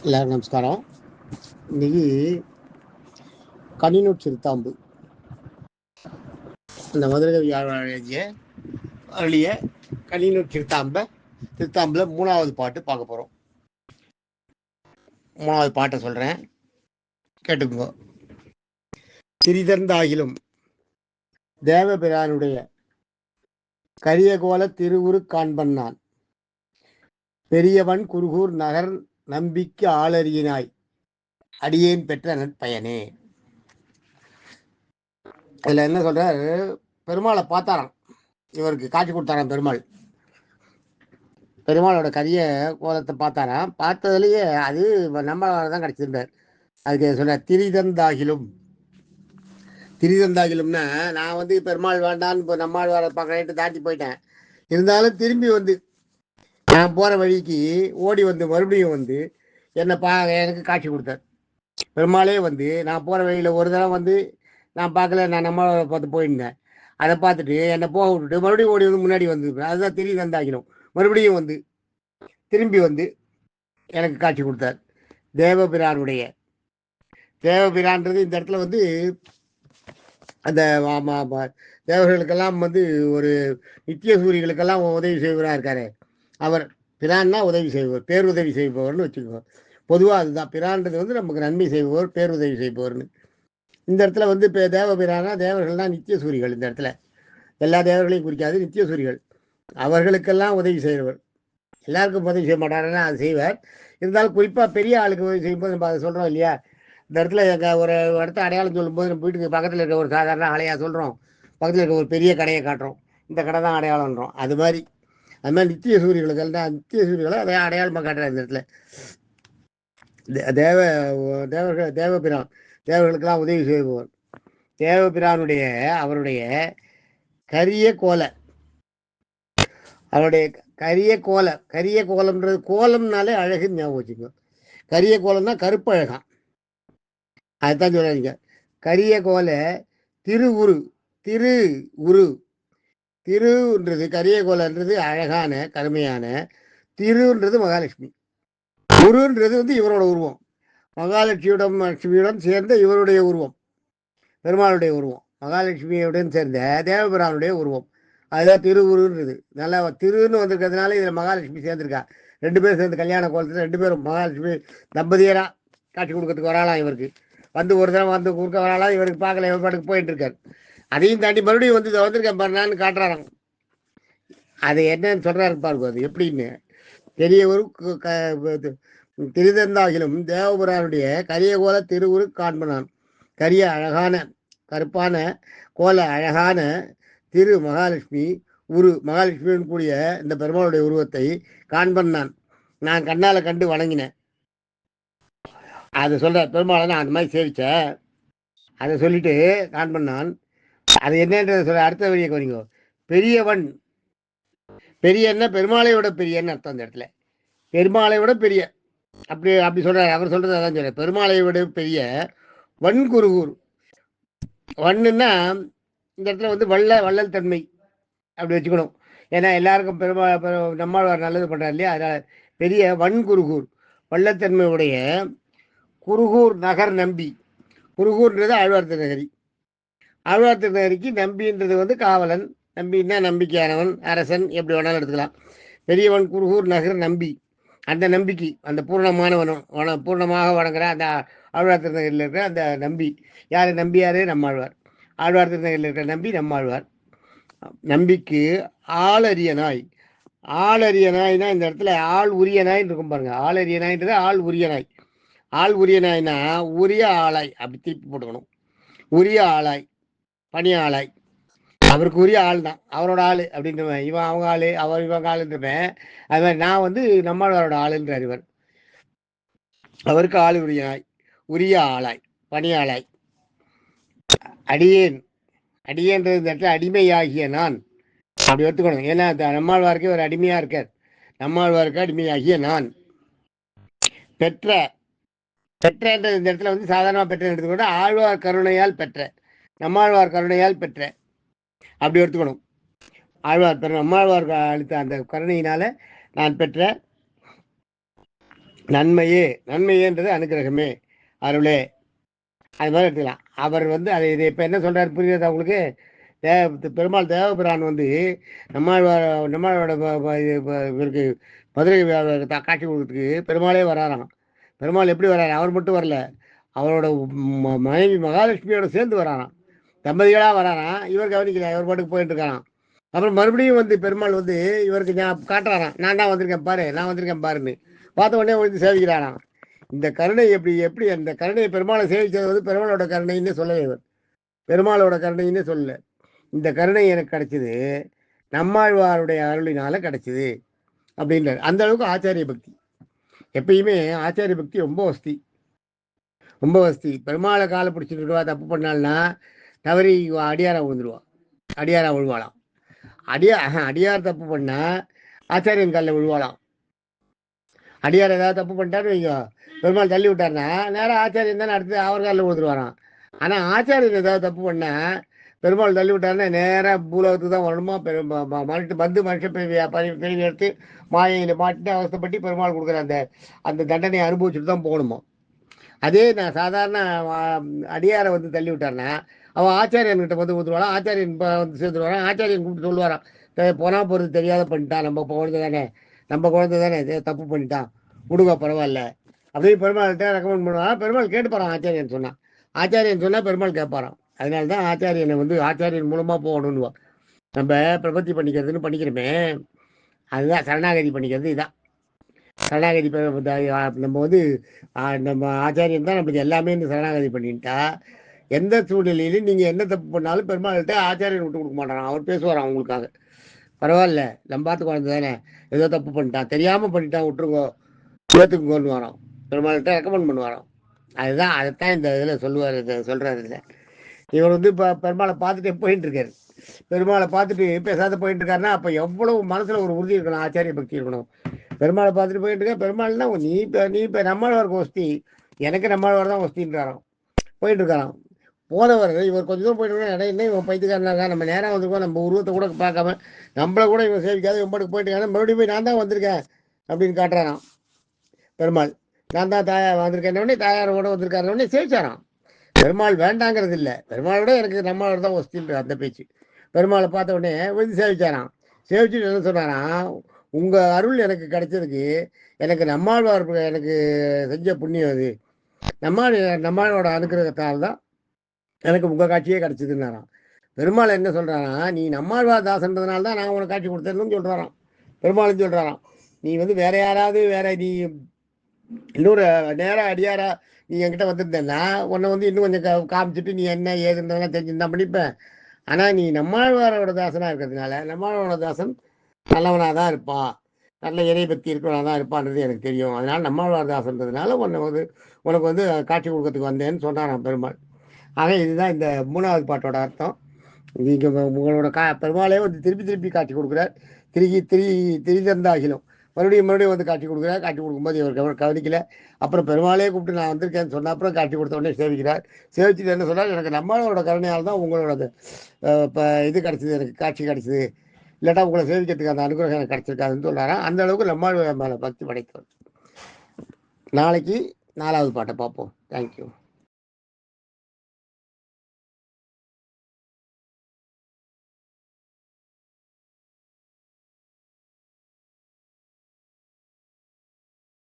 எல்லாரும் நமஸ்காரம். இன்னைக்கு கனிநூற் சிறுத்தாம்பு, அந்த மதுரை எழுதிய அருளிய கனிநூற் சிறுத்தாம்புல 3வது பாட்டு பார்க்க போறோம். 3வது பாட்டை சொல்றேன், கேட்டுக்கோ. திரிதந்தாகிலும் தேவபிரானுடைய கரியகோல திருவுரு காண்பன்னான், பெரியவன் குருகூர் நகர் நம்பிக்கை ஆளறியினாய் அடியேன் பெற்ற நற்பயனே. இதுல என்ன சொல்றாரு, பெருமாளை பார்த்தாராம், இவருக்கு காட்சி கொடுத்தாராம். பெருமாளோட கரிய கோலத்தை பார்த்தாராம். பார்த்ததுலயே அது நம்ம தான் கிடைச்சிருந்தார். அதுக்கு சொன்ன திரிதந்தாகிலும்னா, நான் பெருமாள் வேண்டான்னு இப்போ நம்மாள் வர பார்க்கறேன்ட்டு தாண்டி போயிட்டேன். இருந்தாலும் திரும்பி நான் போற வழிக்கு ஓடி மறுபடியும் எனக்கு காட்சி கொடுத்தார். பெருமாளே நான் போற வழியில ஒரு தடவை நான் பார்க்கல, நான் நம்ம பார்த்து போயிருந்தேன். அதை பார்த்துட்டு என்னை போக விட்டுட்டு மறுபடியும் ஓடி முன்னாடி அதுதான் திரிதந்தாகிலும். மறுபடியும் திரும்பி எனக்கு காட்சி கொடுத்தார். தேவபிரான்றது இந்த இடத்துல அந்த தேவர்களுக்கெல்லாம் ஒரு நித்திய சூரிகளுக்கெல்லாம் உதவி செய்வராக இருக்காரு. அவர் பிரான்னா உதவி செய்பவர், பேருதவி செய்பவர்னு வச்சுக்கோ. பொதுவாக அதுதான் பிரான்றது நமக்கு நன்மை செய்பவர், பேருதவி செய்பவர்னு. இந்த இடத்துல இப்போ தேவபிரானா தேவர்கள்னா நித்திய சூரிகள். இந்த இடத்துல எல்லா தேவர்களையும் குறிக்காது, நித்திய சூரிகள். அவர்களுக்கெல்லாம் உதவி செய்கிறவர். எல்லாருக்கும் உதவி செய்ய மாட்டாருன்னா அது செய்வார். இருந்தாலும் குறிப்பாக பெரிய ஆளுக்கு உதவி செய்யும்போது நம்ம அதை சொல்கிறோம் இல்லையா. இந்த இடத்துல எங்கள் ஒரு இடத்த அடையாளம் சொல்லும்போது நம்ம வீட்டுக்கு பக்கத்தில் இருக்க ஒரு சாதாரண ஆலையாக சொல்கிறோம், பக்கத்தில் இருக்க ஒரு பெரிய கடையை காட்டுறோம், இந்த கடை தான் அடையாளம்ன்றோம். அது மாதிரி நித்திய சூரியர்களை அதை அடையாளமாக காட்டுறாரு. இந்த இடத்துல தேவபிரான் தேவர்களுக்கெல்லாம் உதவி செய்பவர். தேவபிரானுடைய அவருடைய கரிய கோலம்ன்றது, கோலம்னாலே அழகுன்னு ஞாபகம் வச்சுக்கோ. கரிய கோலம்னா கருப்பு அழகான், அதுதான் சொல்றாங்க. கரிய கோல திருன்றது கரிய கோலன்றது அழகான கருமையான, திருன்றது மகாலட்சுமி, உருன்றது இவரோட உருவம். மகாலட்சுமியுடன் சேர்ந்த இவருடைய உருவம், பெருமாளுடைய உருவம். மகாலட்சுமியுடன் சேர்ந்த தேவபிரானுடைய உருவம், அதுதான் திருவுருன்றது. நல்லா திருன்னு வந்திருக்கிறதுனால இதில் மகாலட்சுமி சேர்ந்திருக்கா. 2 பேரும் சேர்ந்து கல்யாண கோலத்தில் 2 பேரும் மகாலட்சுமி தம்பதியராக காட்சி கொடுக்கறதுக்கு வராலாம். இவருக்கு ஒரு தடவை கொடுக்க வராலாம். இவருக்கு பார்க்கல, இவர் பாட்டுக்கு போயிட்டு இருக்காரு. அதையும் தாண்டி மறுபடியும் வந்திருக்கேன் பாருனான்னு காட்டுறாங்க. அது என்னன்னு சொல்றாரு பாருங்க, அது எப்படின்னு. பெரியவரு திரிதந்தாகிலும் தேவபுரானுடைய கரிய கோல திருவுரு காண்பனான். கரிய அழகான கருப்பான கோல அழகான திரு மகாலட்சுமி மகாலட்சுமியுடன் கூடிய இந்த பெருமாளுடைய உருவத்தை காண்பன் நான் கண்ணால கண்டு வணங்கினேன். அதை சொல்ற பெருமாளை நான் அந்த மாதிரி சேவிச்சேன். அதை சொல்லிட்டு காண்பன் நான். அது என்னன்றதை சொல்ல அடுத்த வழியை கவனிங்க. பெரியன்னா பெருமாளை விட பெரியன்னு அர்த்தம். அந்த இடத்துல பெருமாளை விட பெரிய அப்படி சொல்றாரு. அவர் சொல்றது அதான் சொல்ற. பெருமாளை விட பெரிய வன்குருகூர். வன்னுன்னா இந்த இடத்துல வள்ளல் தன்மை அப்படி வச்சுக்கணும். ஏன்னா எல்லாருக்கும் நம்மாழ்வார் நல்லது பண்றாரு இல்லையா. அதனால பெரிய வன்குருகூர், வள்ளத்தன்மையுடைய குருகூர் நகர் நம்பி. குருகூர்ன்றது ஆழ்வார் திருநகரி. ஆழ்வார் திருநகரிக்கு நம்பின்றது காவலன். நம்பின்னா நம்பிக்கையானவன், அரசன், எப்படி வேணாலும் எடுத்துக்கலாம். பெரியவன் குருகூர் நகர் நம்பி, அந்த நம்பிக்கை, அந்த பூர்ணமானவனும் பூர்ணமாக வணங்குற அந்த ஆழ்வார் திருநகரில் இருக்கிற அந்த நம்பி. யாரு நம்பி? யாரு? நம்மாழ்வார். ஆழ்வார் திருநகரில் இருக்கிற நம்பி நம்மாழ்வார். நம்பிக்கு ஆளறிய நாய். இந்த இடத்துல ஆள் உரிய நாய் இருக்கும் பாருங்க. ஆளறிய நாய்ன்றது ஆள் உரிய நாய். ஆள் உரிய நாய்னா உரிய ஆளாய், அப்படி திருப்பி போட்டுக்கணும். உரிய ஆளாய், பணி ஆளாய், அவருக்கு உரிய ஆள் தான், அவரோட ஆளு அப்படின்றவன். இவன் அவங்க ஆளு, இவங்க ஆளுன்றவன். அது மாதிரி நான் நம்மளோட ஆளுன்றார் இவர். அவருக்கு ஆளு உரிய நாய், உரிய ஆளாய், பணி ஆளாய். அடியேன்றது இந்த இடத்துல அடிமையாகிய நான் அப்படி எடுத்துக்கணும். ஏன்னா நம்மாழ்வாருக்கு ஒரு அடிமையா இருக்கார். நம்மாழ்வாருக்கு அடிமையாகிய நான். பெற்றன்றது இந்த இடத்துல சாதாரணமா பெற்ற எடுத்துக்கணும். ஆழ்வார் கருணையால் பெற்ற, நம்மாழ்வார் கருணையால் பெற்ற அப்படி எடுத்துக்கணும். நம்மாழ்வார் அளித்த அந்த கருணையினால நான் பெற்ற நன்மையே, நன்மையேன்றது அனுக்கிரகமே, அருளே, அது மாதிரி எடுத்துக்கலாம். அவர் வந்து அதை இது இப்போ என்ன சொல்றாரு புரியுதா உங்களுக்கு? பெருமாள் தேவபிரான் வந்து நம்மாழ்வார் நம்மாழ்வாரோட இவருக்கு மதுரை காட்சி கொடுக்கறதுக்கு பெருமாளே வராராம். பெருமாள் எப்படி வர்றாரு? அவர் மட்டும் வரல, அவரோட மனைவி மகாலட்சுமியோட சேர்ந்து வராராம். தம்பதிகளாக வராராம். இவர் கவனிக்கல, இவர் பாட்டுக்கு போயிட்டு இருக்காராம். அப்புறம் மறுபடியும் வந்து பெருமாள் வந்து இவருக்கு காட்டுறாராம், நான் தான் வந்திருக்கேன் பாரு, நான் வந்திருக்கேன் பாருன்னு. பார்த்த உடனே வந்து சேவிக்கிறாராம். இந்த கருணை எப்படி எப்படி அந்த கருணையை பெருமாளை சேவிச்சது வந்து பெருமாளோட கருணைன்னு சொல்லலை, இவர் பெருமாளோட கருணைன்னு சொல்லல. இந்த கருணை எனக்கு கிடைச்சது நம்மாழ்வாருடைய அருளினால கிடைச்சது அப்படின்றார். அந்த அளவுக்கு ஆச்சாரிய பக்தி. எப்பயுமே ஆச்சாரிய பக்தி ரொம்ப வசதி, ரொம்ப வசதி. பெருமாளை காலை பிடிச்சிட்டு விடுவா, தப்பு பண்ணால்னா தவறி அடியாரா விழுந்துருவா, அடியாரா விழுவாளாம். அடியார் தப்பு பண்ணா ஆச்சாரியன் காலில் விழுவாளாம். அடியார் ஏதாவது தப்பு பண்ணிட்டாரு வைங்க, பெருமாள் தள்ளி விட்டாருன்னா நேரம் ஆச்சாரியன் தானே அடுத்து அவர் காலில் விழுந்துருவாராம். ஆனால் ஆச்சாரியன் ஏதாவது தப்பு பண்ணா பெருமாள் தள்ளி விட்டாருன்னா நேராக பூலோகத்துக்கு தான் வரணுமா. மனுஷ பிரிவி எடுத்து மாயையில் மாட்டிட்டு அவஸ்தைப்பட்டு பெருமாள் கொடுக்குற அந்த அந்த தண்டனையை அனுபவிச்சுட்டு தான் போகணுமோ. அதே நான் சாதாரண அடியாரை வந்து தள்ளி விட்டாருன்னா அவன் ஆச்சாரியன்கிட்ட வந்து ஊற்றுவாரான், ஆச்சாரியன் வந்து சேர்த்துருவாரான். ஆச்சாரியன் கூப்பிட்டு சொல்லுவாரான், போனால் போகிறது தெரியாத பண்ணிட்டான், நம்ம குழந்தை தானே, நம்ம குழந்தை தானே, தப்பு பண்ணிட்டான், விடுங்க பரவாயில்ல அப்படியே பெருமாள்கிட்ட ரெக்கமெண்ட் பண்ணுவான். பெருமாள் கேட்டுப்பாரான் ஆச்சாரியன் சொன்னான். ஆச்சாரியன் சொன்னால் பெருமாள் கேட்பாரான். அதனால தான் ஆச்சாரியனை வந்து ஆச்சாரியன் மூலமாக போகணுன்னுவா. நம்ம பிரபத்தி பண்ணிக்கிறதுன்னு பண்ணிக்கிறோமே, அதுதான் சரணாகதி பண்ணிக்கிறது. இதான் சரணாகதி. நம்ம வந்து நம்ம ஆச்சாரியன் தான் நம்மளுக்கு எல்லாமே இந்த சரணாகதி பண்ணிட்டா எந்த சூழ்நிலையிலும் நீங்கள் என்ன தப்பு பண்ணாலும் பெருமாள்கிட்ட ஆச்சாரியன் விட்டு கொடுக்க மாட்டாரான். அவர் பேசுவார் அவங்களுக்காக. பரவாயில்ல, நம்ம பார்த்து குழந்தை தானே, ஏதோ தப்பு பண்ணிட்டான், தெரியாமல் பண்ணிட்டான், விட்டுருங்கோ, சேர்த்துக்குங்கன்னு வரோம். பெருமாள்கிட்ட ரெக்கமெண்ட் பண்ணுவாராம். அதுதான் அதைத்தான் இந்த இதில் சொல்லுவார், இதை சொல்கிறார். இதில் இவர் வந்து இப்போ பெருமாளை பார்த்துட்டு போயிட்டு இருக்காரு. பெருமாளை பார்த்துட்டு பேசாத போயிட்டு இருக்காருன்னா அப்போ எவ்வளவு மனசில் ஒரு உறுதி இருக்கணும், ஆச்சாரிய பக்தி இருக்கணும். பெருமாளை பார்த்துட்டு போயிட்டு இருக்க, பெருமாள்னா நீ இப்போ நம்மாழ்வாருக்கு ஒஸ்தி, எனக்கு நம்மாழ்வார் தான் ஒஸ்தின்றாராம். போயிட்டு இருக்காராம். போனவர் இவர் கொஞ்சம் தூரம் போயிட்டு இருக்கா, என்ன இவன் பைத்துக்காரனாக நம்ம நேராக வந்திருக்கோம், நம்ம உருவத்தை கூட பார்க்காம நம்மளை கூட இவன் சேவிக்காத இவன் பாட்டுக்கு போயிட்டு இருக்காங்க. மறுபடியும் போய் நான் தான் வந்திருக்கேன் அப்படின்னு காட்டுறாராம் பெருமாள். நான் தான் தாயார் வந்திருக்கேன் உடனே தாயாரோட வந்திருக்காரு உடனே சேவிச்சாராம். பெருமாள் வேண்டாங்கிறது இல்லை, பெருமாளோட எனக்கு நம்மளோட தான் ஒஸ்தின்ற அந்த பேச்சு. பெருமாளை பார்த்த உடனே வந்து சேவிச்சாராம். சேவிச்சுட்டு என்ன சொன்னாராம், உங்கள் அருள் எனக்கு கிடைச்சதுக்கு எனக்கு நம்மாழ்வார் எனக்கு செஞ்ச புண்ணியம் அது, நம்மளோட அனுக்கிரகத்தால் தான் எனக்கு உங்கள் காட்சியே கிடச்சிதுன்னாராம். பெருமாள் என்ன சொல்கிறாராம், நீ நம்மாழ்வார் தாசன்றதுனால தான் நான் உனக்கு காட்சி கொடுத்தேன்னு சொல்கிறாராம். பெருமாளும் சொல்கிறாராம், நீ வந்து வேற யாராவது வேற நீ இன்னொரு நேராக அடியாரா நீ என்கிட்ட வந்திருந்தேன்னா உன்னை வந்து இன்னும் கொஞ்சம் காமிச்சிட்டு நீ என்ன ஏதுன்றதெல்லாம் தெரிஞ்சுருந்தான் படிப்பேன். ஆனால் நீ நம்மாழ்வாரோட தாசனாக இருக்கிறதுனால நம்மாழ்வாரோட தாசன் நல்லவனாக தான் இருப்பான், நல்ல இறை பக்தி இருக்கிறவனாக தான் இருப்பான்றது எனக்கு தெரியும். அதனால் நம்மாழ்வார் தாசன்றதுனால உனக்கு வந்து காட்சி கொடுக்கறதுக்கு வந்தேன்னு சொன்னாராம் பெருமாள். ஆக இதுதான் இந்த 3வது பாட்டோட அர்த்தம். நீங்கள் உங்களோட பெருமாளே வந்து திருப்பி திருப்பி காட்சி கொடுக்குறார். திரிதந்தாகிலும் மறுபடியும் வந்து காட்சி கொடுக்குறார். காட்சி கொடுக்கும்போது இவர் கவனிக்கல. அப்புறம் பெருமாளே கூப்பிட்டு நான் வந்திருக்கேன்னு சொன்ன அப்புறம் காட்சி கொடுத்த உடனே சேவிக்கிறார். சேவிச்சுட்டு என்ன சொன்னால், எனக்கு நம்மளோட கருணையால் தான் உங்களோட இப்போ இது கிடச்சிது, எனக்கு காட்சி கிடச்சிது, இல்லாட்டா உங்களை சேவிக்கிறதுக்கு அந்த அனுகிரகம் எனக்கு கிடச்சிருக்காதுன்னு சொல்கிறாராம். அந்த அளவுக்கு நம்மளோட மேலே பக்தி படைத்தவர். நாளைக்கு 4வது பாட்டை பார்ப்போம். தேங்க்யூ.